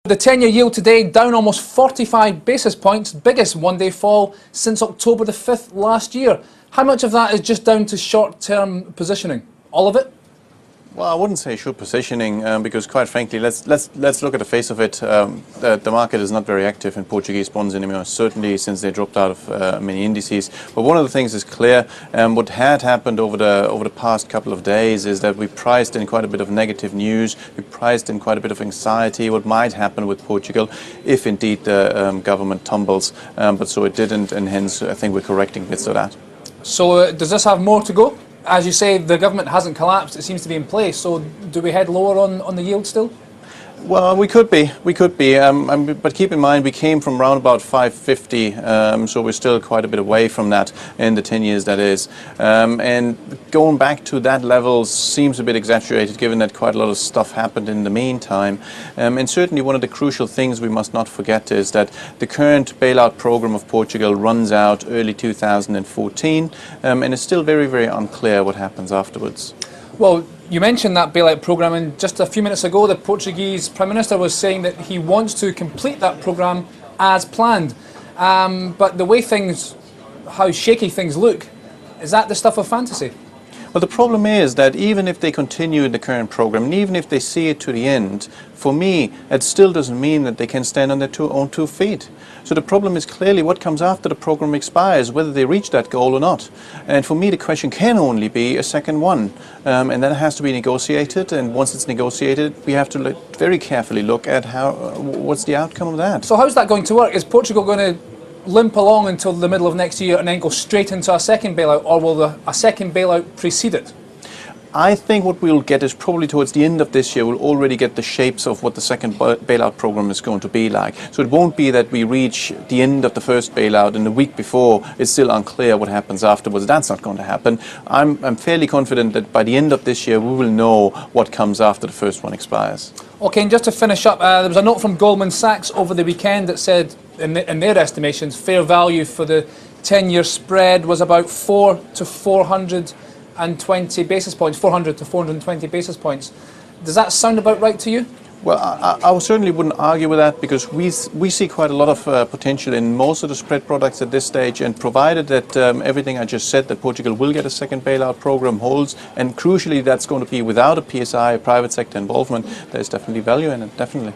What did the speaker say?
The 10-year yield today down almost 45 basis points, biggest one-day fall since October the 5th last year. How much of that is just down to short-term positioning? All of it? Well, I wouldn't say short positioning because, quite frankly, let's look at the face of it. The market is not very active in Portuguese bonds anymore, certainly since they dropped out of many indices. But one of the things is clear. What had happened over the past couple of days is that we priced in quite a bit of negative news. We priced in quite a bit of anxiety. What might happen with Portugal if indeed the government tumbles? But so it didn't, and hence I think we're correcting bits of that. So does this have more to go? As you say, the government hasn't collapsed, it seems to be in place, so do we head lower on the yield still? Well, we could be, but keep in mind we came from around about 550, so we're still quite a bit away from that in the 10 years, that is. And going back to that level seems a bit exaggerated given that quite a lot of stuff happened in the meantime. And certainly one of the crucial things we must not forget is that the current bailout program of Portugal runs out early 2014, and it's still very, very unclear what happens afterwards. Well, you mentioned that bailout programme, and just a few minutes ago the Portuguese Prime Minister was saying that he wants to complete that programme as planned. But the way how shaky things look, is that the stuff of fantasy? Well, the problem is that even if they continue the current program, and even if they see it to the end, for me, it still doesn't mean that they can stand on their own two feet. So the problem is clearly what comes after the program expires, whether they reach that goal or not. And for me, the question can only be a second one. And that has to be negotiated. And once it's negotiated, we have to very carefully look at what's the outcome of that. So how's that going to work? Is Portugal going to limp along until the middle of next year and then go straight into a second bailout, or will a second bailout precede it? I think what we'll get is probably towards the end of this year we'll already get the shapes of what the second bailout program is going to be like. So it won't be that we reach the end of the first bailout and the week before it's still unclear what happens afterwards. That's not going to happen. I'm fairly confident that by the end of this year we will know what comes after the first one expires. Okay, and just to finish up, there was a note from Goldman Sachs over the weekend that said, in their estimations, fair value for the 10-year spread was about 400 to 420 basis points, 400 to 420 basis points. Does that sound about right to you? Well, I certainly wouldn't argue with that because we see quite a lot of potential in most of the spread products at this stage, and provided that everything I just said, that Portugal will get a second bailout program holds, and crucially that's going to be without a PSI, a private sector involvement, there's definitely value in it, definitely.